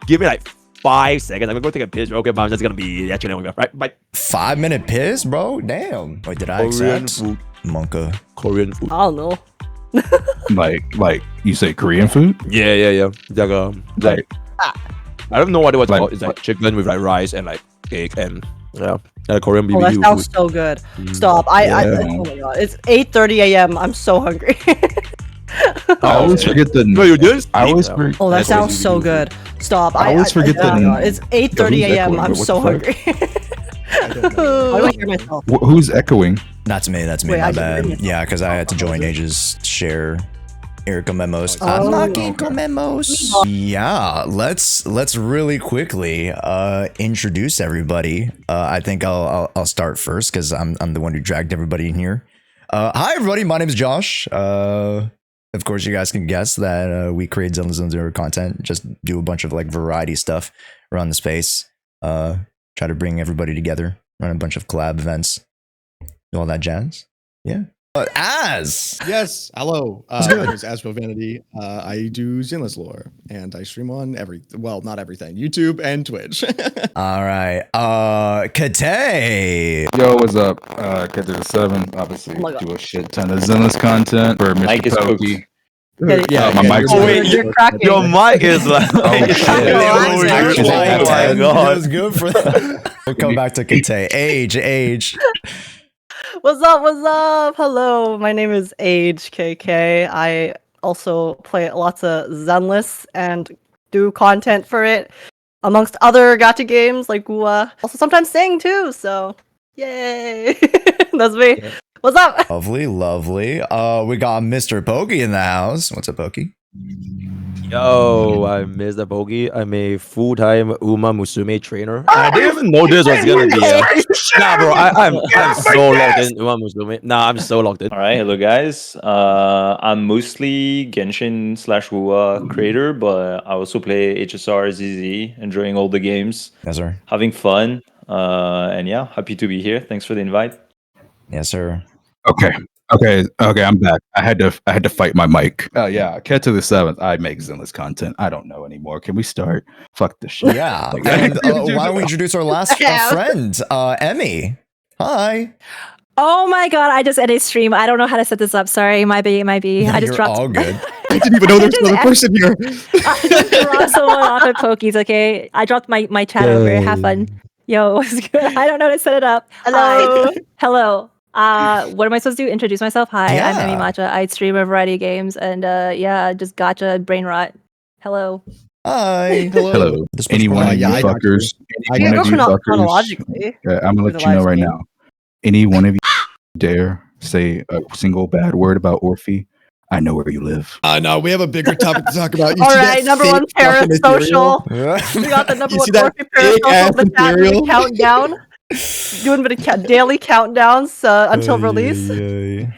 give me like 5 seconds. I'm gonna go take a piss real quick, but I'm just gonna be actually right. Bye. 5-minute piss, bro. Damn. Wait, did I accept? Food. Monka. Korean food. I don't know. like you say Korean food? Yeah. Like I don't know what it was called. It's like chicken with like rice and like egg and Korean BBQ. Oh, that sounds food. so good. Stop. Oh my god. It's 8:30 a.m. I'm so hungry. I always forget the. No, you did. I always forget. Oh, that sounds so good. Stop. I always forget the. It's 8:30 a.m. I'm so hungry. I don't know. Why do I hear myself? Who's echoing? That's me. That's me. Wait, my I can bad. hear you. Yeah, because I had to join Age's share. Here, Komemos. Oh, Unlocking okay. Komemos. Yeah, let's really quickly introduce everybody. I think I'll start first because I'm the one who dragged everybody in here. Hi everybody, my name is Josh. Of course, you guys can guess that we create zzzero content. Just do a bunch of like variety stuff around the space. Try to bring everybody together. Run a bunch of collab events. Do all that jazz. Yeah. Yes, hello. My name is AzrialVanity. I do Zinless lore, and I stream on not everything, YouTube and Twitch. All right. Kate. Yo, what's up? Cat to the 7. Obviously, Oh my God. do a shit ton of Zenless content for Mic is MrPokke. Yeah, my mic's Oh wait, You're cracking. your mic is like. Oh, shit. Oh my god. That was good for that. We'll come back to Kate. Age. What's up? Hello, my name is KK. I also play lots of Zenless and do content for it, amongst other gacha games like Wuwa. Also sometimes sing too, so yay! That's me. Yeah. What's up? Lovely. We got MrPokke in the house. What's up, Pokke? Yo, I'm MrPokke. I'm a full-time Uma Musume trainer. I didn't even know this was gonna be. Nah, bro, I'm so locked in Uma Musume. Nah, I'm so locked in. All right, hello guys. I'm mostly Genshin / Wuwa creator, but I also play HSR, ZZ, enjoying all the games, Yes, sir. having fun, and yeah, happy to be here. Thanks for the invite. Yes, sir. Okay, I'm back. I had to fight my mic. Yeah, Cat to the 7th. I make Zenless content. I don't know anymore. Can we start? Fuck this shit. Yeah. And, why don't we introduce our last friend, Emmy? Hi. Oh my god, I just edited stream. I don't know how to set this up. Sorry, might be. No, I just you're dropped. all good. I didn't even know there was another person here. I just dropped someone off at Pokies, okay? I dropped my chat over. Have fun. Yo, what's good? I don't know how to set it up. Hello. Hi. Hello. What am I supposed to do? Introduce myself? Hi, Yeah. I'm Emimatcha. I stream a variety of games and just gacha brain rot. Hello. Hi. Hello. Any one of you yeah, I got fuckers. I Any You one go of you fuckers. chronologically. I'm gonna for let the you know live right stream. now. Any one of you dare say a single bad word about Orphie, I know where you live. No, we have a bigger topic to talk about. You All see right, that number fake one fucking ethereal? parasocial. We got the number You one see that Orphie big ass parasocial in the chat with ethereal? the countdown. Doing a bit of daily countdowns until release.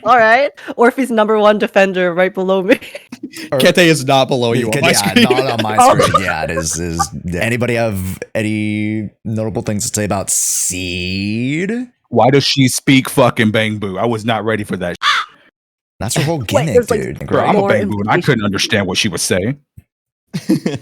All right, Orphie's number one defender right below me. Kete is not below you on my screen. Not on my Oh. screen. Yeah, it is. Anybody have any notable things to say about Seed? Why does she speak fucking Bang Boo? I was not ready for that. That's her whole Wait, gimmick, there's, like, dude. Girl, I'm a More Bang Boo and I implication. couldn't understand what she was saying.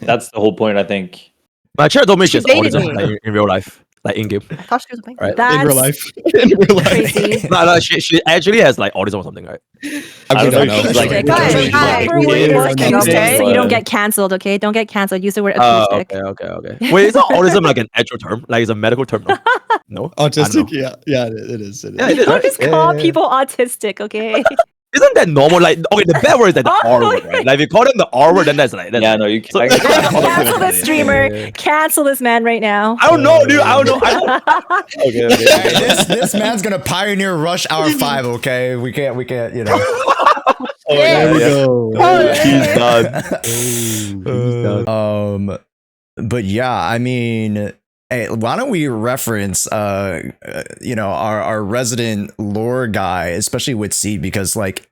That's the whole point, I think. My chat told me She she's dated autism me. like, in real life, like in game. I thought she was a bank. Right. In That's real life. In real life. crazy. No, she actually has like autism or something, right? I don't know. know. She's like, Guys, Guys, hi. proper word Yeah, is okay, acoustic, okay. so you don't get cancelled, okay? Don't get cancelled. Use the word Oh, acoustic. okay. Wait, is autism like an actual term? Like it's a medical term? No. No. Autistic? I Yeah, it is. It is. Yeah, it is. Don't Right? just Yeah, call yeah, yeah. people autistic, okay? Isn't that normal? Like, okay, the bad word is like the Oh, R word, right? Like if you call them the R word, then that's like yeah, no, you So- can't. Cancel this streamer. Cancel this man right now. I don't know, dude. I don't know. Okay. Hey, this man's gonna pioneer Rush Hour 5. Okay, we can't. You know. There we go. He's done. But yeah, I mean, hey, why don't we reference, our resident lore guy, especially with Seed, because like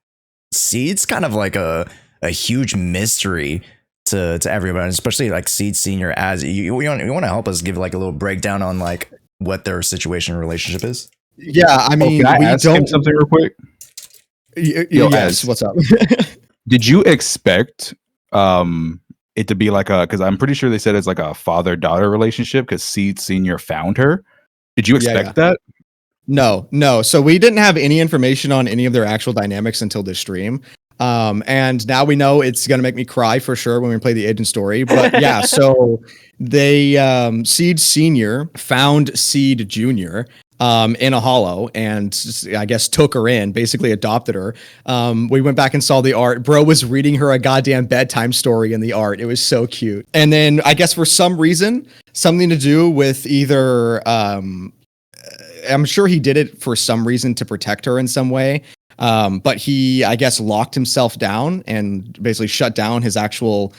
Seed's kind of like a huge mystery to everybody, especially like Seed Senior. As you want to help us give like a little breakdown on like what their situation and relationship is. Yeah, I mean, Can I we ask him don't. something real quick? Yo, Yes. Az. What's up? Did you expect it to be like a, because I'm pretty sure they said it's like a father-daughter relationship because Seed Senior found her. Did you expect that? No. So we didn't have any information on any of their actual dynamics until this stream. And now we know it's gonna make me cry for sure when we play the agent story. But yeah, so they Seed Senior found Seed Junior in a hollow and I guess took her in, basically adopted her. We went back and saw the art. Bro was reading her a goddamn bedtime story in the art. It was so cute. And then I guess for some reason, something to do with either I'm sure he did it for some reason to protect her in some way. But he, I guess, locked himself down and basically shut down his actual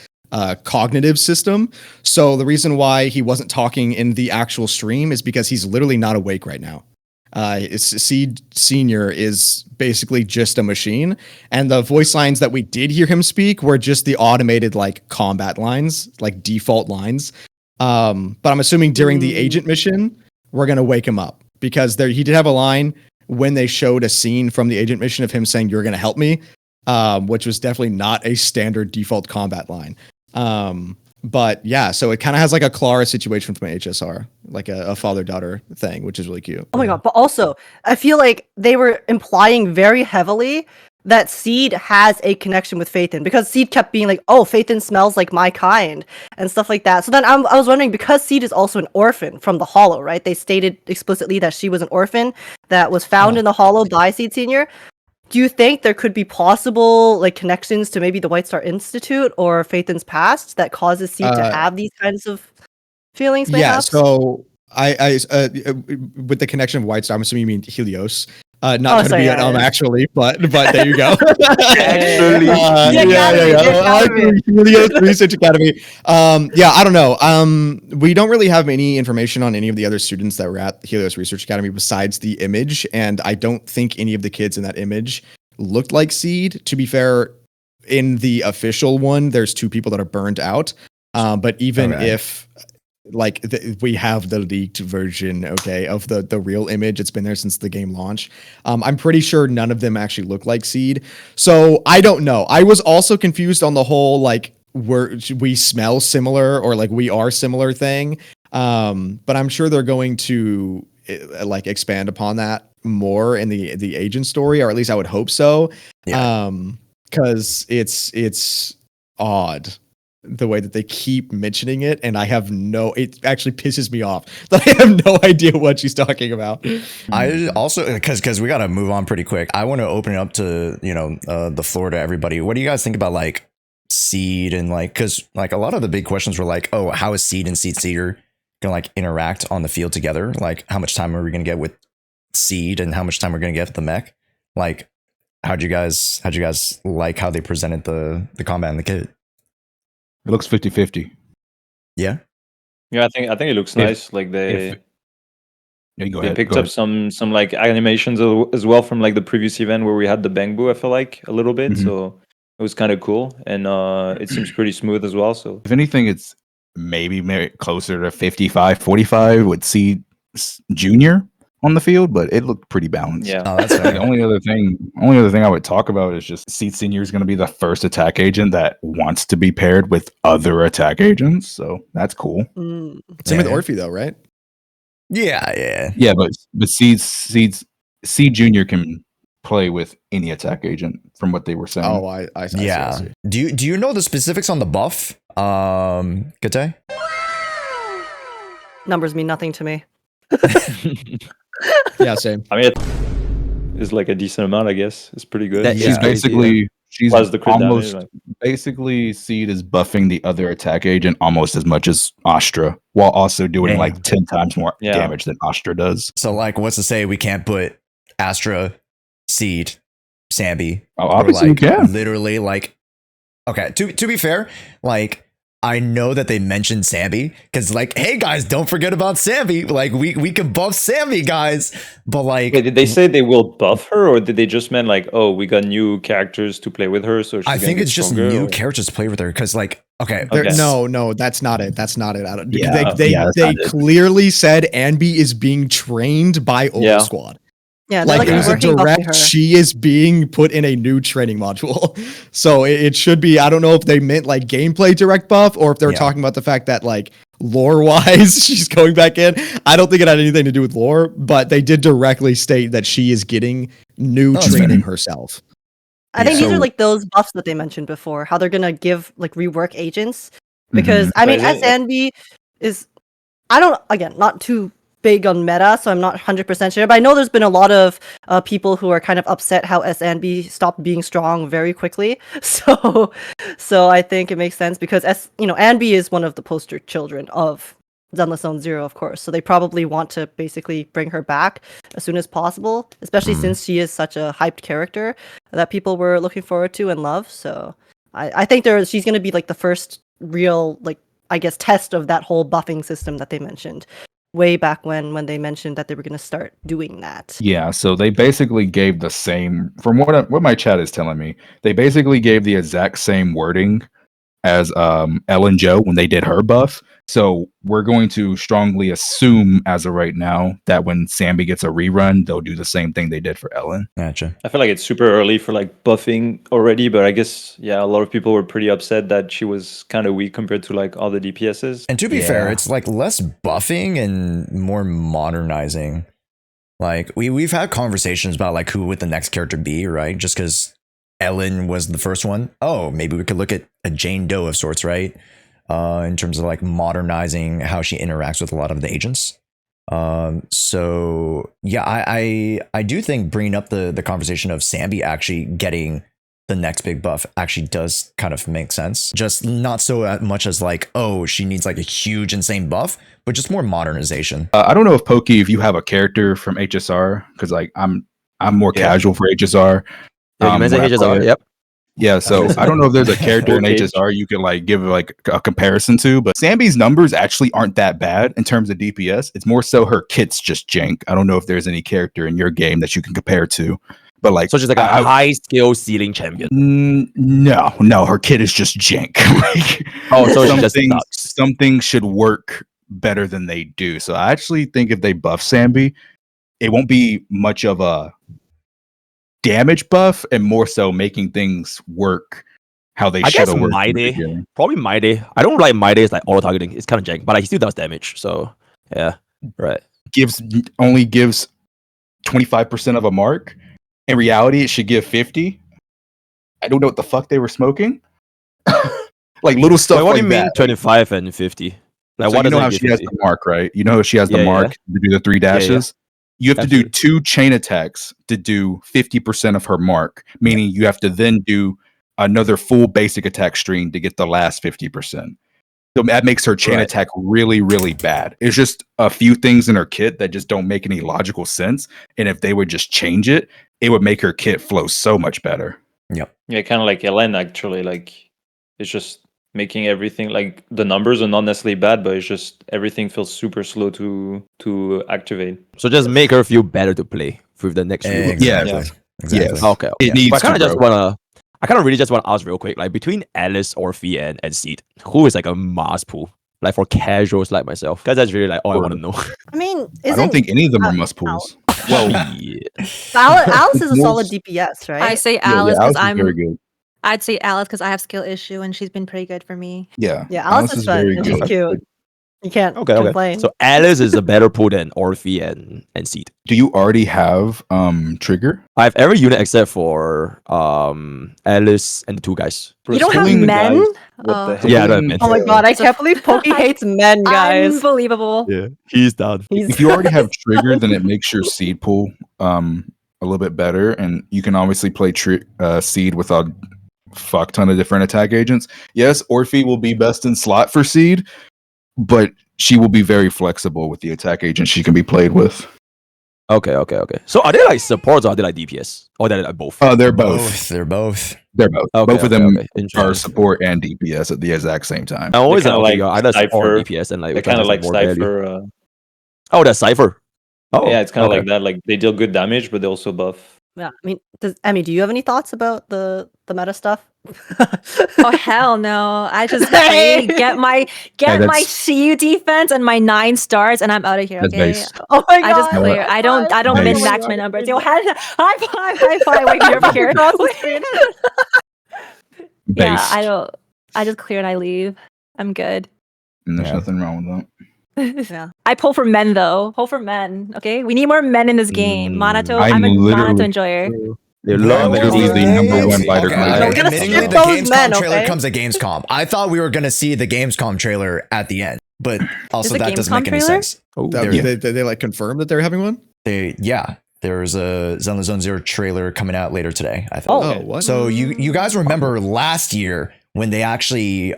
cognitive system. So the reason why he wasn't talking in the actual stream is because he's literally not awake right now. Seed Senior is basically just a machine, and the voice lines that we did hear him speak were just the automated like combat lines, like default lines. But I'm assuming during the agent mission, we're gonna wake him up because he did have a line when they showed a scene from the agent mission of him saying, "You're gonna help me," which was definitely not a standard default combat line. But yeah, so it kind of has like a Clara situation from HSR, like a father-daughter thing, which is really cute. Oh my god, but also, I feel like they were implying very heavily that Seed has a connection with Phaethon, because Seed kept being like, oh, Phaethon smells like my kind, and stuff like that. So then I was wondering, because Seed is also an orphan from the Hollow, right? They stated explicitly that she was an orphan that was found in the Hollow by Seed Senior. Do you think there could be possible like connections to maybe the White Star Institute or Phaethon's past that causes Seed to have these kinds of feelings? Perhaps? Yeah. So I with the connection of White Star, I'm assuming you mean Helios. Not trying to be actually, but there you go. Actually, Helios Research Academy. Yeah, I don't know. We don't really have any information on any of the other students that were at Helios Research Academy besides the image, and I don't think any of the kids in that image looked like Seed. To be fair, in the official one, there's 2 people that are burned out. But even if like we have the leaked version, okay, of the real image, it's been there since the game launch. I'm pretty sure none of them actually look like Seed. So I don't know. I was also confused on the whole like we smell similar or like we are similar thing. But I'm sure they're going to like expand upon that more in the agent story, or at least I would hope so. Yeah. Because it's odd the way that they keep mentioning it, and it actually pisses me off that I have no idea what she's talking about. I also, because we got to move on pretty quick, I want to open it up to the floor to everybody. What do you guys think about like Seed and like, because like a lot of the big questions were like, oh, how is Seed and Seed Seeder gonna like interact on the field together? Like, how much time are we gonna get with Seed and how much time we're gonna get with the mech? Like, how'd you guys like how they presented the combat and the kit? It looks 50-50. Yeah. Yeah, I think it looks nice. Like they picked up some like animations as well from like the previous event where we had the Bangbu, I feel like, a little bit. So it was kind of cool, and it seems pretty smooth as well. So if anything, it's maybe closer to 55-45 with Seed Junior on the field, but it looked pretty balanced. Yeah. Oh, that's fair. The only other thing I would talk about is just Seed Senior is going to be the first attack agent that wants to be paired with other attack agents, so that's cool. Same with Orphie though, right? Yeah. But Seed Junior can play with any attack agent from what they were saying. Oh, I see. Do you know the specifics on the buff? Kate? Numbers mean nothing to me. Yeah, same. I mean, it's like a decent amount, I guess. It's pretty good. She's Plus the crit almost damage, basically Seed is buffing the other attack agent almost as much as Astra, while also doing like 10 times more damage than Astra does. So like, what's to say we can't put Astra, Seed, Sambi? Oh, obviously like, you can. Literally, like, okay. To be fair, like, I know that they mentioned Sambi because, like, hey guys, don't forget about Sambi. Like, we can buff Sambi, guys. But like, wait, did they say they will buff her, or did they just mean like, oh, we got new characters to play with her? So I think it's just new characters to play with her. Because like, okay. No, that's not it. That's not it. Yeah, they clearly said Anby is being trained by Old Squad. Yeah, they're Like, it was a reworking, buffing her. direct, she is being put in a new training module. So it should be, I don't know if they meant like gameplay direct buff or if they were talking about the fact that like lore wise she's going back in. I don't think it had anything to do with lore, but they did directly state that she is getting new training herself. I think these are like those buffs that they mentioned before, how they're gonna give like rework agents. Because I mean, SNB is, I don't, again, not too big on meta, so I'm not 100% sure, but I know there's been a lot of people who are kind of upset how SNB stopped being strong very quickly. So I think it makes sense because Anbi is one of the poster children of Zenless Zone Zero, of course. So they probably want to basically bring her back as soon as possible, especially since she is such a hyped character that people were looking forward to and love. So I think she's going to be like the first real, like, I guess, test of that whole buffing system that they mentioned way back when they mentioned that they were going to start doing that. Yeah, so they basically gave the same, from what my chat is telling me, they basically gave the exact same wording as Ellen Joe when they did her buff. So we're going to strongly assume as of right now that when Sambi gets a rerun, they'll do the same thing they did for Ellen. Gotcha. I feel like it's super early for like buffing already, but I guess a lot of people were pretty upset that she was kind of weak compared to like all the DPSs. And to be fair, it's like less buffing and more modernizing. Like we've had conversations about like who would the next character be, right? Just because Ellen was the first one. Oh, maybe we could look at a Jane Doe of sorts, right? In terms of like modernizing how she interacts with a lot of the agents. So yeah, I do think bringing up the conversation of Sambi actually getting the next big buff actually does kind of make sense. Just not so much as like, oh, she needs like a huge insane buff, but just more modernization. I don't know if if you have a character from HSR, because like I'm more casual for HSR. Yeah, you mentioned HSR. Yep. Yeah, so I don't know if there's a character in HSR you can like give like a comparison to, but Sambi's numbers actually aren't that bad in terms of DPS. It's more so her kit's just jank. I don't know if there's any character in your game that you can compare to, but like, so she's like a high skill ceiling champion. No, her kit is just jank. Like, so some things should work better than they do. So I actually think if they buff Sambi, it won't be much of a damage buff and more so making things work how they should have worked. Probably Maide. I don't like Maide's like auto targeting. It's kind of jank, but like, he still does damage. So yeah, right. Only gives 25% of a mark. In reality, it should give 50. I don't know what the fuck they were smoking. Like little stuff. What do you mean 25 and 50? Like, so what you know how she has the mark, right? You know how she has the mark to do the 3 dashes. You have to do 2 chain attacks to do 50% of her mark, meaning you have to then do another full basic attack string to get the last 50%. So that makes her chain attack really, really bad. It's just a few things in her kit that just don't make any logical sense. And if they would just change it, it would make her kit flow so much better. Yep. Yeah, kind of like Ellen, actually. Like, it's just making everything, like, the numbers are not necessarily bad, but it's just everything feels super slow to activate. So just make her feel better to play with the next rework. Exactly. Yes. Okay. It needs I kind of really just want to ask real quick, like between Alice, Orphie, and Seed, who is like a must pull? Like for casuals like myself, because that's really like all I want to know. I mean, I don't think any of them are must pulls. Well, Alice is a solid DPS, right? I say Alice because I'm very good. I'd say Alice because I have skill issue and she's been pretty good for me. Yeah, Alice is fun and she's cute. You can't complain. So Alice is a better pull than Orphie and Seed. Do you already have trigger? I have every unit except for Alice and the 2 guys. You don't have men? Yeah, I don't have men. Oh my god, I can't believe Pokke hates men, guys. Unbelievable. Yeah, he's done. If you already have trigger, then it makes your seed pool a little bit better, and you can obviously play seed with a fuck ton of different attack agents. Yes, Orphie will be best in slot for seed, but she will be very flexible with the attack agent she can be played with. Okay. So are they like supports or are they like DPS? Or they're like both? They're both. They're both. Both of them are support and DPS at the exact same time. I always like either support DPS and like they kind of like Cypher. Oh, that's Cypher. Oh, yeah, it's kind of like that. Like they deal good damage, but they also buff. Yeah, I mean, Emmy, do you have any thoughts about the meta stuff? Oh hell no! I just play, get my CU defense and my 9 stars, and I'm out of here. That's Okay. base. Oh my god! I just clear. I don't Base. min max my numbers. Yo, high five, wait me over here. Yeah, Based. I just clear and I leave. I'm good. And there's Yeah. nothing wrong with that. Yeah. I pull for men though. Pull for men. Okay, we need more men in this game. Monato. I'm I'm a literally- Monato enjoyer. They I'm love literally these the number one fighter Okay, creator. No, we gotta admittingly, skip the those Gamescom men, trailer okay? comes at Gamescom. I thought we were gonna see the Gamescom trailer at the end, but also the that doesn't Gamescom make any trailer? sense. Oh, That, Yeah. they like confirmed that they're having one. There's a Zenless Zero trailer coming out later today, I think. Oh, what? So you guys remember last year when they actually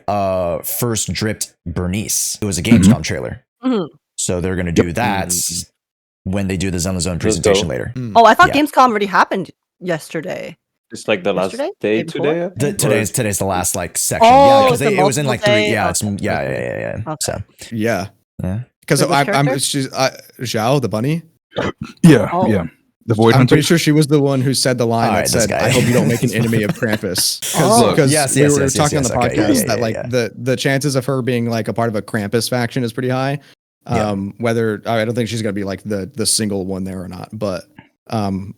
first dripped Bernice? It was a Gamescom trailer. Mhm. So they're gonna do that when they do the Zenless Zone presentation later. Oh, I thought Yeah. Gamescom already happened yesterday. It's like the last Yesterday? day Day before? today. I think, or- Today's the last like section. Oh, yeah, because it's a it was in like multiple 3. day- Yeah, it's okay. yeah. Okay. So Yeah, yeah. because Wait, what I'm character? she's Zhao the bunny. Yeah, Oh. yeah. The Void I'm Hunter. pretty sure she was the one who said the line All that right, this said, guy. "I hope you don't make an enemy of Krampus." Oh. Because Yes, we yes, were yes, talking yes, on the okay, podcast yeah, that yeah, like yeah. the chances of her being like a part of a Krampus faction is pretty high. Whether I don't think she's gonna be like the single one there or not, but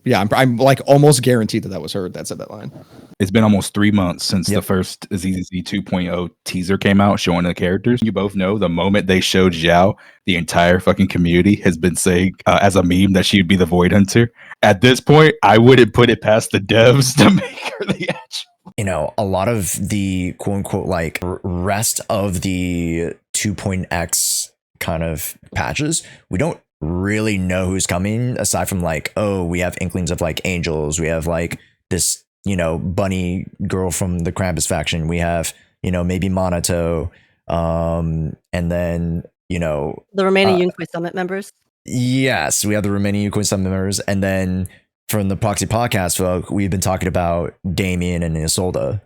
yeah, I'm like almost guaranteed that was her that said that line. It's been almost 3 months since the Yep. first Zzz 2.0 teaser came out showing the characters. You both know the moment they showed Zhao, the entire fucking community has been saying as a meme that she'd be the Void Hunter. At this point, I wouldn't put it past the devs to make her the actual. You know, a lot of the quote unquote like rest of the 2.x kind of patches, we don't really know who's coming aside from like, oh, we have inklings of like angels, we have like this, you know, bunny girl from the Krampus faction, we have, you know, maybe Monato, and then, you know, The remaining Yunkai Summit members. yes, we have the remaining Yukoi Summit members, and then from the Proxy Podcast folk, we've been talking about Damien and Isolde.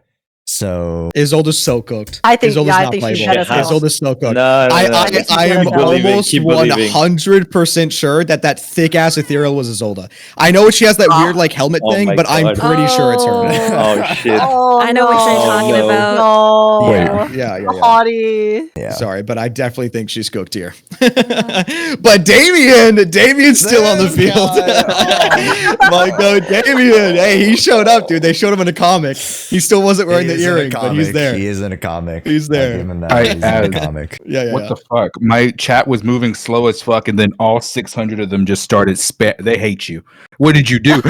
So Isolde's so cooked. I think- Isolde's yeah, I not think she's playable. better as well. Isolde's so cooked. No, I am Keep believing, almost keep believing. 100% sure that thick ass ethereal was Isolde. I know she has that weird like helmet Oh thing, my but I'm God. pretty sure it's her. Oh shit! Oh, I know what you're talking no. about. No. Yeah. Yeah. Hottie. yeah, Sorry, but I definitely think she's cooked here. But Damien's still on the field. My God, Damien. Hey, he showed up, dude. They showed him in a comic. He still wasn't wearing He the is in a earring, but he's comic. there. He is in a comic. He's there. I'll give him that. I- He's in a as- comic. Yeah. What the fuck? My chat was moving slow as fuck, and then all 600 of them just started They hate you. What did you do?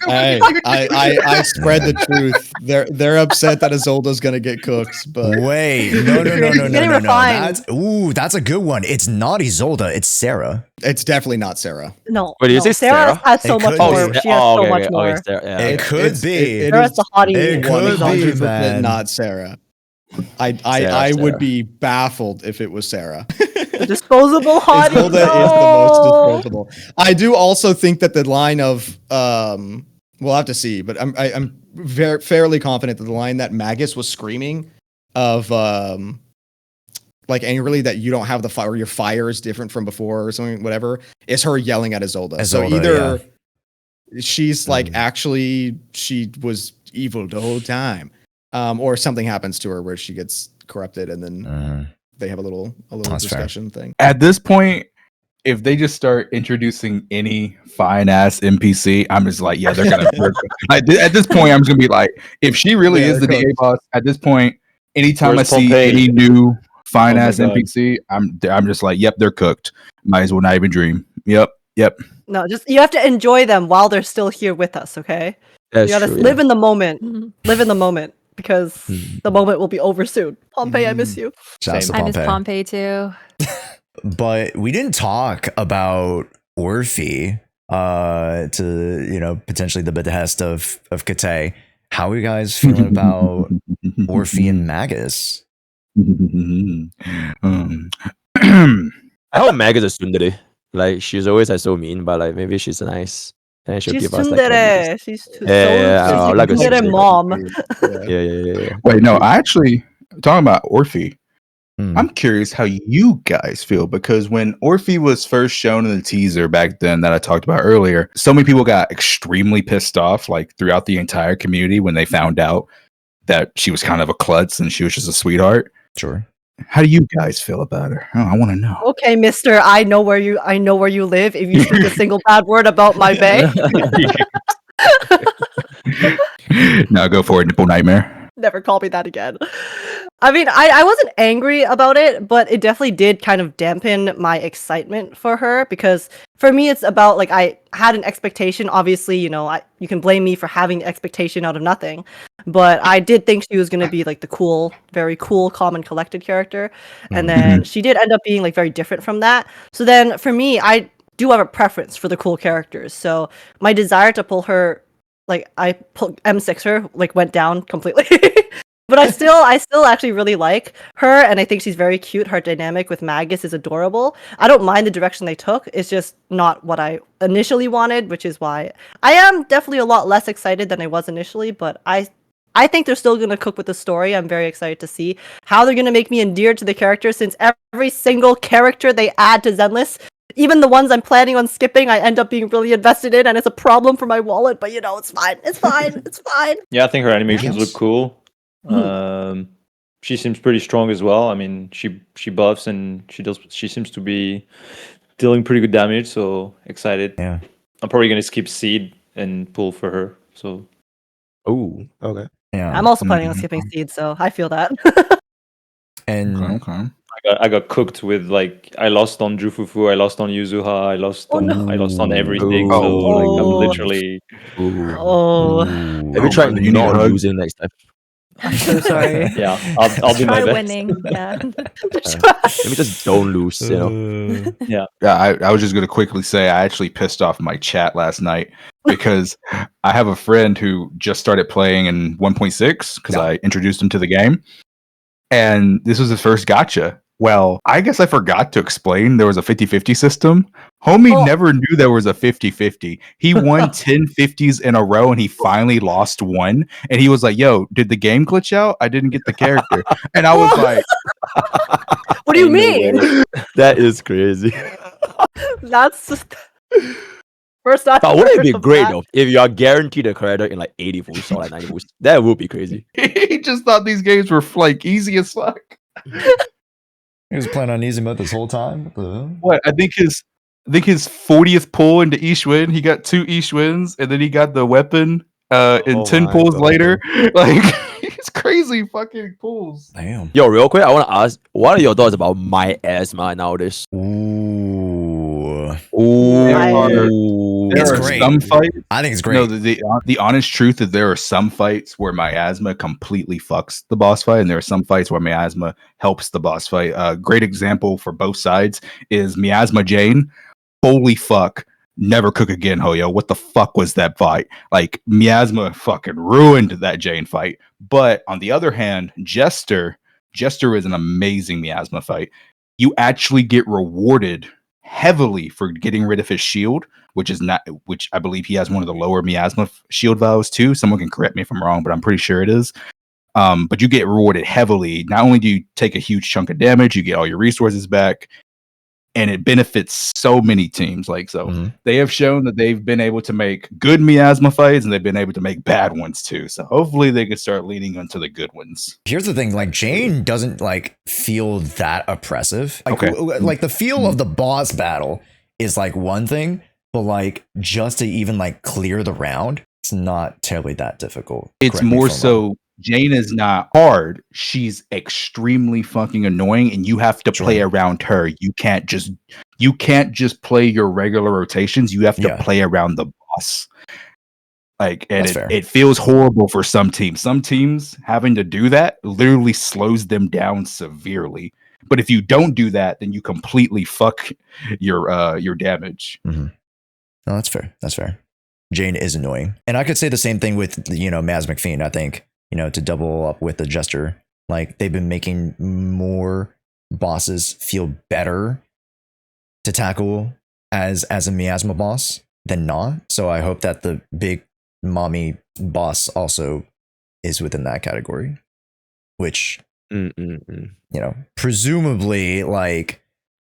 Hey, I spread the truth. They're upset that Isolde's gonna get cooked, but Wait, no. Getting refined. That's a good one. It's not Isolde, it's Sarah. it's definitely not Sarah. No. Wait, you no. say Sarah? has so It much could more. be. She has so much more. Sarah, yeah, It okay. could be. It Sarah's is the hottie. It could be, 100% man. not Sarah. I Sarah. would be baffled if it was Sarah. The disposable hottie. Isolde is the most disposable. I do also think that the line of we'll have to see, but I'm very fairly confident that the line that Magus was screaming of like angrily that you don't have the fire, your fire is different from before or something, whatever, is her yelling at Isolde. So Isolde, either she's like Mm. actually she was evil the whole time, or something happens to her where she gets corrupted and then they have a little That's fair. discussion thing. At this point, if they just start introducing any fine ass NPC, I'm just like, yeah, they're gonna. At this point, I'm just gonna be like, if she really Yeah, is the they're DA boss, at this point, anytime Where's I see Pompeii? any new fine Oh my ass God. NPC, I'm just like, yep, they're cooked. Might as well not even dream. Yep. No, just you have to enjoy them while they're still here with us, okay? That's You gotta true, live yeah. in the moment. Mhm. Live in the moment because the moment will be over soon. Pompeii, I miss Mm. you. Shouts to I miss Pompey. Pompeii too. But we didn't talk about Orphie to, you know, potentially the behest of Kate. How are you guys feeling about Orphie and Magus? I hope Magus is tsundere. Like she's always like so mean, but like maybe she's nice and she'll She's give us like tsundere. She's Yeah, I like a tsundere tsundere. mom. yeah. Wait, no, I actually talking about Orphie. I'm curious how you guys feel, because when Orphie was first shown in the teaser back then that I talked about earlier, so many people got extremely pissed off, like throughout the entire community, when they found out that she was kind of a klutz and she was just a sweetheart. Sure. How do you guys feel about her? Oh, I want to know. Okay, Mister, I know where you live. If you speak a single bad word about my bae, Now go for it, nipple nightmare. never call me that again. I mean, I wasn't angry about it, but it definitely did kind of dampen my excitement for her, because for me it's about, like, I had an expectation. Obviously, you know, you can blame me for having the expectation out of nothing, but I did think she was going to be like the cool, very cool, calm and collected character, and then she did end up being like very different from that. So then for me, I do have a preference for the cool characters, so my desire to pull her, like, I pulled M6 her, like, went down completely. But I still actually really like her, and I think she's very cute. Her dynamic with Magus is adorable. I don't mind the direction they took. It's just not what I initially wanted, which is why I am definitely a lot less excited than I was initially. But I think they're still going to cook with the story. I'm very excited to see how they're going to make me endeared to the character, since every single character they add to Zenless, even the ones I'm planning on skipping, I end up being really invested in, and it's a problem for my wallet. But, you know, it's fine. It's fine. It's fine. Yeah, I think her animations look cool. She seems pretty strong as well. I mean, she buffs and she seems to be dealing pretty good damage, so excited. Yeah. I'm probably gonna skip Seed and pull for her. So okay. Yeah. I'm also planning on skipping Seed, so I feel that. And Okay. I got cooked with, like, I lost on Jufufu, I lost on Yuzuha, I lost on everything. So like, I'm literally Have you tried you need a not hug? losing next time? I'm so sorry. yeah, I'll do my Try best. winning. Yeah. Let me just don't lose, you know. Yeah. Yeah, I was just going to quickly say I actually pissed off my chat last night because I have a friend who just started playing in 1.6 because I introduced him to the game. And this was his first gacha. Well, I guess I forgot to explain there was a 50-50 system. Homie never knew there was a 50-50. He won 10 50s in a row and he finally lost one. And he was like, yo, did the game glitch out? I didn't get the character. And I was like, what do you mean? That is crazy. That's just... First time. But wouldn't it be great though if you are guaranteed a character in like 80 volts or like 90 volts? That would be crazy. he just thought these games were like easy as fuck. he was playing on easy mode this whole time. What? I think his 40th pull into Ishwin, he got 2 Ishwins, and then he got the weapon in 10 pulls later. Like, it's crazy fucking pulls. Damn. Yo, real quick, I want to ask, what are your thoughts about my asthma nowadays? There It's are great. some fights. I think it's great. No, the honest truth is there are some fights where miasma completely fucks the boss fight, and there are some fights where miasma helps the boss fight. Great example for both sides is Miasma Jane. Holy fuck. Never cook again, Hoyo. What the fuck was that fight? Like, Miasma fucking ruined that Jane fight. But on the other hand, Jester is an amazing Miasma fight. You actually get rewarded heavily for getting rid of his shield, which I believe he has one of the lower miasma shield values too. Someone can correct me if I'm wrong, but I'm pretty sure it is. But you get rewarded heavily. Not only do you take a huge chunk of damage, you get all your resources back, and it benefits so many teams. Like, so they have shown that they've been able to make good miasma fights, and they've been able to make bad ones too. So hopefully they can start leaning into the good ones. Here's the thing, like, Jane doesn't like feel that oppressive. Like, Okay. like the feel of the boss battle is like one thing, but like just to even like clear the round, it's not terribly that difficult. It's more so Jane is not hard. She's extremely fucking annoying, and you have to play around her. You can't just play your regular rotations. You have to play around the boss. Like, and it feels horrible for some teams. Some teams having to do that literally slows them down severely. But if you don't do that, then you completely fuck your damage. No, that's fair. That's fair. Jane is annoying, and I could say the same thing with Maz McPhee. I think to double up with the Jester, like they've been making more bosses feel better to tackle as a miasma boss than not. So I hope that the big mommy boss also is within that category, which You know, presumably, like,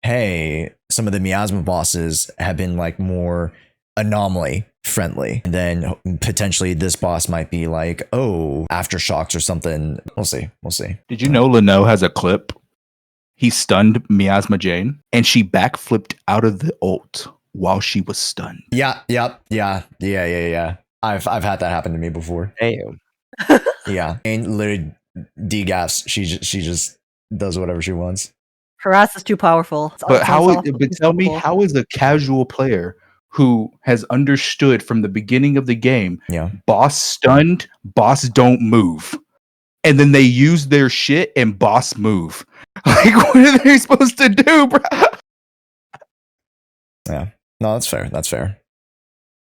hey, some of the miasma bosses have been like more anomaly friendly. And then potentially this boss might be like, oh, aftershocks or something. We'll see. We'll see. Did you know Leno has a clip? He stunned Miasma Jane and she backflipped out of the ult while she was stunned. Yeah. I've had that happen to me before. Damn. Yeah. And literally degaffs. She just does whatever she wants. Harass is too powerful. But tell me, how is a casual player who has understood from the beginning of the game, boss stunned, boss don't move, and then they use their shit and boss move? Like, what are they supposed to do, bro? Yeah, no, that's fair. That's fair.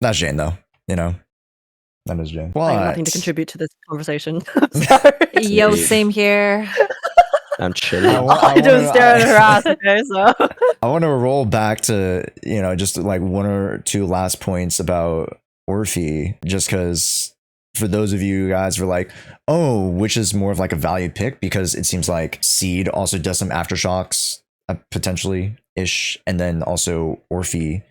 That's Jane, though. You know, that is Jane. I have nothing to contribute to this conversation. Sorry. Yo, same here. I'm chilling. I just stare at her ass. Okay, so I want to roll back to, you know, just like one or two last points about Orphie, just because for those of you guys who are like, oh, which is more of like a value pick, because it seems like Seed also does some aftershocks potentially ish, and then also Orphie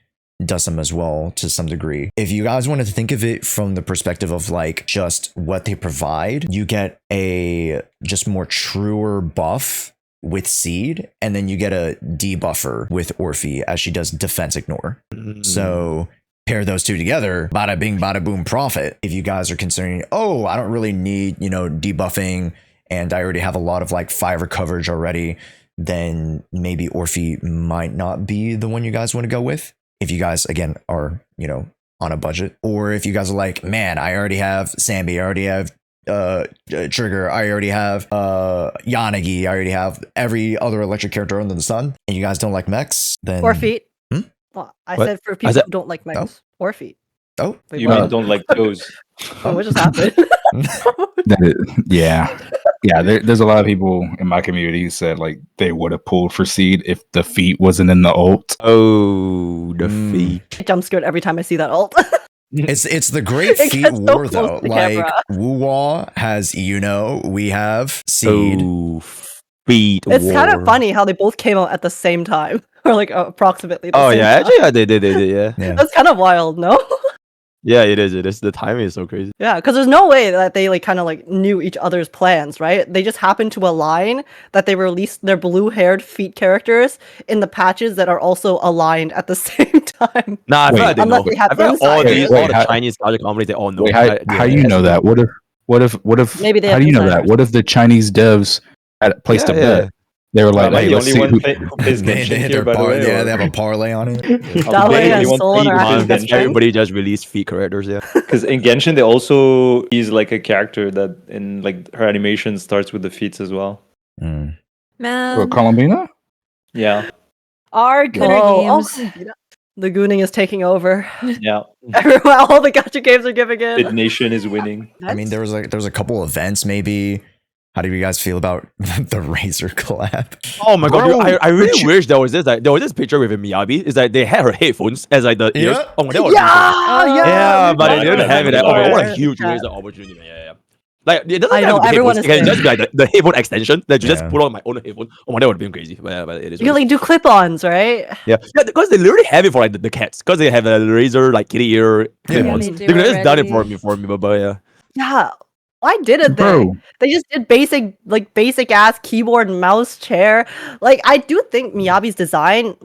does some as well to some degree. If you guys wanted to think of it from the perspective of like just what they provide, you get a just more truer buff with Seed, and then you get a debuffer with Orphie as she does defense ignore. So pair those two together, bada bing, bada boom, profit. If you guys are considering, oh, I don't really need, you know, debuffing, and I already have a lot of like fire coverage already, then maybe Orphie might not be the one you guys want to go with. If you guys, again, are, you know, on a budget, or if you guys are like, man, I already have Sambi, I already have Trigger, I already have Yanagi, I already have every other electric character under the sun, and you guys don't like mechs, then Orphie. Well, I said for people who don't like mechs. Orphie. Oh, you mean don't like toes? Oh, what just happened? There's a lot of people in my community who said like they would have pulled for Seed if the feat wasn't in the ult. Oh, the feat. I jump scared every time I see that ult. It's the great feat war though. Like Wuwa has, you know, we have Seed. Oh, feat it's war. kind of funny how they both came out at the same time, or like approximately. Oh yeah, actually, yeah, they did, yeah. That's kind of wild, no? Yeah, it is. It is. The timing is so crazy. Yeah, because there's no way that they like kind of like knew each other's plans, right? They just happened to align that they released their blue-haired feet characters in the patches that are also aligned at the same time. Nah, I feel like they know. They have all the Chinese Gacha companies, they all know. How you know that? What if? Maybe they. How do you know that? What if the Chinese devs had placed a bet? They were like, hey, let's see who plays Genshin here, by the way. Yeah, they have a parlay on it. Everybody just released feet characters, yeah. Because in Genshin, they also use like a character that in like her animation starts with the feet as well. Man, Columbina? Yeah. Our Gooner games. The gooning is taking over. Yeah. Everyone, all the gacha games are giving in. Bit Nation is winning. I mean, there was a couple events maybe. How do you guys feel about the Razor collab? Oh my god, dude, I really wish there was this picture with Miyabi. It's like they had her headphones as like the ears. Oh my god. Yeah, but they didn't have it. Oh my god, what a huge Razor opportunity, man. Yeah. Like it doesn't have everyone is. It can just be like the headphone extension that you just put on my own headphone. Oh my, that would have been crazy. But it is. You can like do clip-ons, right? Yeah, because they literally have it for like the cats. Because they have a Razor like kitty ear clip-ons. They could have just done it for me, but yeah. Yeah. Why didn't they? They just did basic ass keyboard and mouse chair. Like I do think Miyabi's design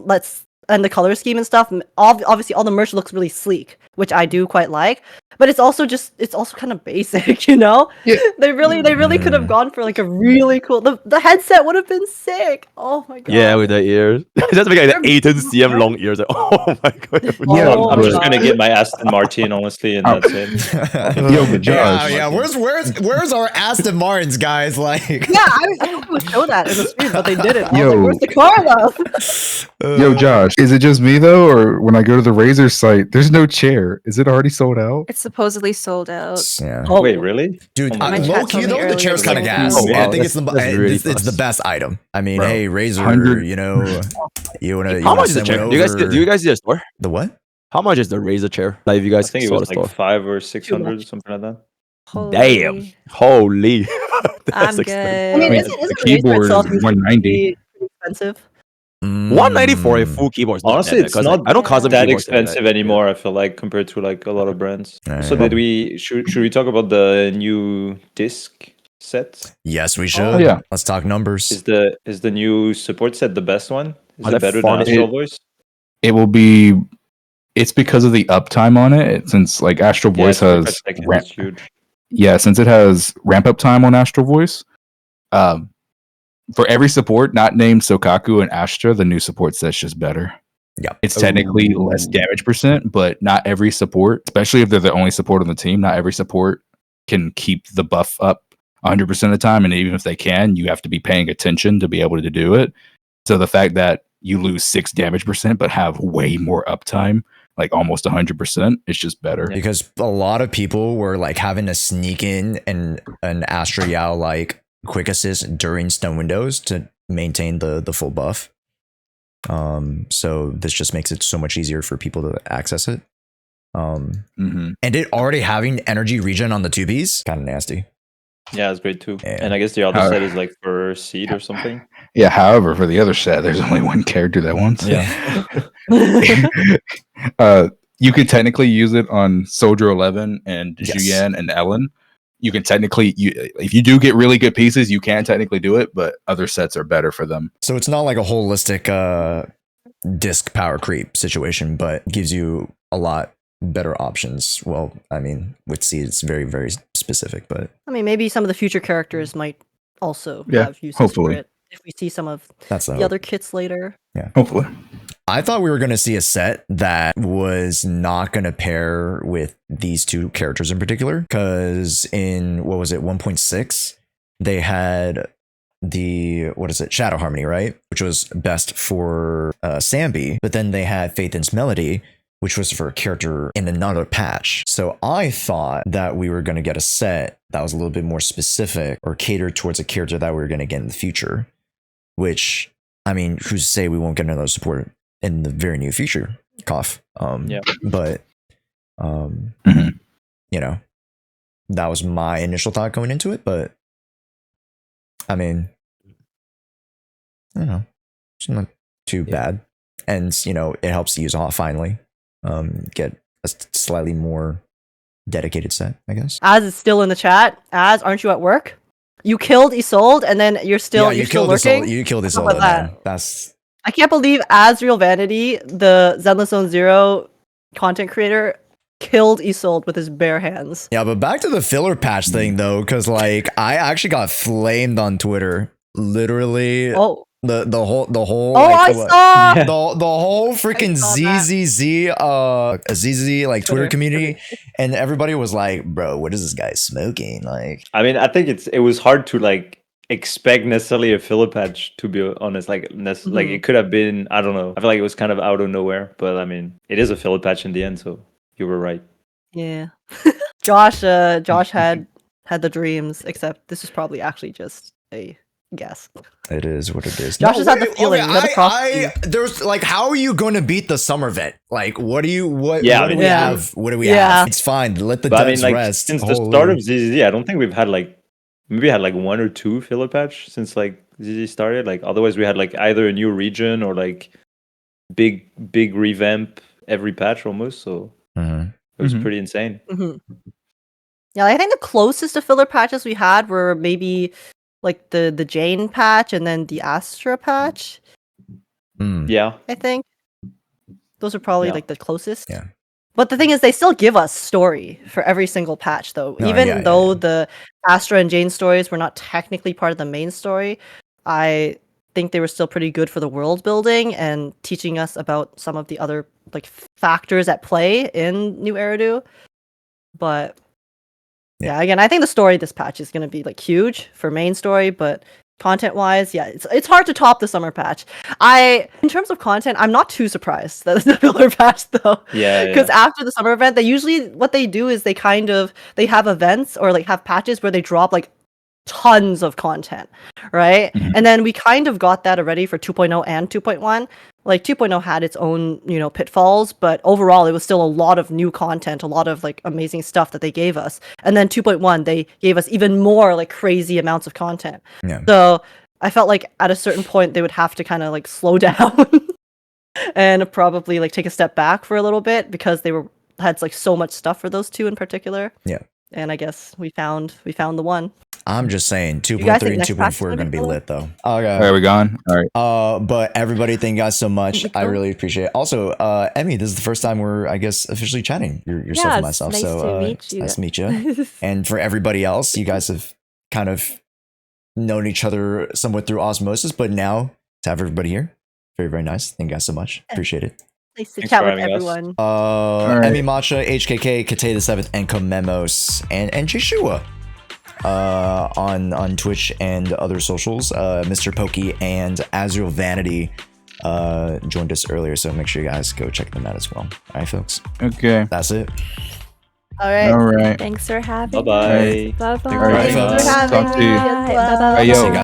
and the color scheme and stuff. Obviously, all the merch looks really sleek, which I do quite like. But it's also kind of basic, you know. Yeah. They really could have gone for like a really cool. The headset would have been sick. Oh my god. Yeah, with the ears. Just like the 18 cm long ears. Like, oh my god. Yeah, I'm just gonna get my Aston Martin, honestly, and that's it. Yo, but Josh. Yeah. Where's our Aston Martins, guys? Like. Yeah, I would show that in the stream, but they didn't. I was like, where's the car though? Yo, Josh, is it just me though, or when I go to the Razer site, there's no chair? Is it already sold out? It's supposedly sold out. Yeah. Oh wait, really? Dude, low-key though, the chair's kind of gas. I think it's the best item. I mean, hey, Razer, you know, you wanna. How much is the chair? Do you guys see the store? The what? How much is the Razer chair? Like, if you guys I think it was like 500 or 600, something like that. Damn. Holy. I'm That's good. I mean, mean, isn't the Razer keyboard is itself usually 190. pretty expensive? 190 for a full keyboard is not Honestly, that bad, it's 'cause, not I know custom that keyboards are expensive that, anymore. I feel like compared to like a lot of brands. So Yeah. did we? Should we talk about the new disc set? Yes, we should. Oh, yeah. Let's talk numbers. Is the new support set the best one? Is Are it they better than fun? Astral Voice? It will be. It's because of the uptime on it. Since like Astral Yeah, Voice it's 3 per has second, ramp, it's huge. since it has ramp up time on Astral Voice. For every support not named Sokaku and Astra, the new support set's just better. Yeah. It's technically less damage percent, but not every support, especially if they're the only support on the team, not every support can keep the buff up 100% of the time. And even if they can, you have to be paying attention to be able to do it. So the fact that you lose 6 damage percent but have way more uptime, like almost 100%, it's just better. Because a lot of people were like having to sneak in an Astra Yao like quick assist during stun windows to maintain the full buff. So this just makes it so much easier for people to access it. And it already having energy regen on the 2Bs, kind of nasty. Yeah, it's great too. Yeah. And I guess the other set is like for Seed or something. Yeah, however, for the other set, there's only one character that wants it. You could technically use it on Soldier 11 and Juyen and Ellen. You can technically, if you do get really good pieces, you can technically do it, but other sets are better for them. So it's not like a holistic disc power creep situation, but gives you a lot better options. Well, I mean, with Seed, it's very, very specific, but I mean, maybe some of the future characters might also have uses hopefully. for it if we see some of that's the other kits later. Yeah, hopefully. I thought we were going to see a set that was not going to pair with these two characters in particular, because in, what was it, 1.6, they had the, Shadow Harmony, right? Which was best for Sambi, but then they had Faith In's Melody, which was for a character in another patch. So I thought that we were going to get a set that was a little bit more specific or catered towards a character that we were going to get in the future, which, I mean, who's to say we won't get another support in the very near future? Cough. But you know, that was my initial thought going into it, but I mean, I don't know, it's not too bad. And you know, it helps to use off finally get a slightly more dedicated set, I guess. Az is still in the chat. Az, aren't you at work? You killed Isolde and then you're still lurking? You killed Isolde, man. That's, I can't believe AzrialVanity, the Zenless Zone Zero content creator, killed Isolde with his bare hands. Yeah, but back to the filler patch thing though, because like I actually got flamed on Twitter. Literally, the whole I saw the whole freaking ZZZ like Twitter community, and everybody was like, "Bro, what is this guy smoking?" Like, I mean, I think it was hard to like expect necessarily a filler patch, to be honest. Like like it could have been, I don't know, I feel like it was kind of out of nowhere, but I mean, it is a filler patch in the end, so you were right. Yeah. Josh had the dreams, except this is probably actually just a guess. it is what it is. Josh has had the feeling. There's like, how are you going to beat the summer vet? Like, what do we have? What do we have? It's fine. Let the devs rest. Since the start of ZZZ, I don't think we've had like, maybe we had like 1 or 2 filler patch since like ZZ started. Like otherwise we had like either a new region or like big revamp every patch almost. So it was pretty insane. Yeah, I think the closest to filler patches we had were maybe like the Jane patch and then the Astra patch. Yeah, I think those are probably like the closest. Yeah. But the thing is, they still give us story for every single patch, though. Even though the Astra and Jane stories were not technically part of the main story, I think they were still pretty good for the world building and teaching us about some of the other like factors at play in New Eridu. But yeah, again, I think the story of this patch is going to be like huge for main story, but content-wise, yeah, it's hard to top the summer patch. In terms of content, I'm not too surprised that it's a filler patch though. Yeah. Because after the summer event, what they do is they have events or like have patches where they drop like tons of content, right? And then we kind of got that already for 2.0 and 2.1. Like 2.0 had its own, pitfalls, but overall it was still a lot of new content, a lot of like amazing stuff that they gave us. And then 2.1, they gave us even more like crazy amounts of content. Yeah. So I felt like at a certain point they would have to kind of like slow down and probably like take a step back for a little bit because they had like so much stuff for those two in particular. Yeah. And I guess we found the one. I'm just saying, 2.3 guys think and next 2.4 patch is are gonna gonna be be cool? lit though. Okay. There we gone. All right. But everybody, thank you guys so much. Thank I you. really appreciate it. Also, Emmy, this is the first time we're, I guess, officially chatting yourself Yeah, and it's myself. nice So to meet you. nice to meet you. And for everybody else, you guys have kind of known each other somewhat through osmosis, but now to have everybody here, very, very nice. Thank you guys so much. Appreciate it. Nice to Thanks chat for with having us. everyone. right. Emimatcha, HKK, Kate the Seventh, and Komemos, and Jshoea on Twitch and other socials. MrPokke and AzrialVanity joined us earlier, so make sure you guys go check them out as well. All right, folks. Okay. That's it. All right. All right. Thanks for having Bye-bye. us. Bye-bye. All right, Thanks for folks. having Talk to you. me. Bye. Bye-bye. Bye-bye. Hey, yo. See you guys.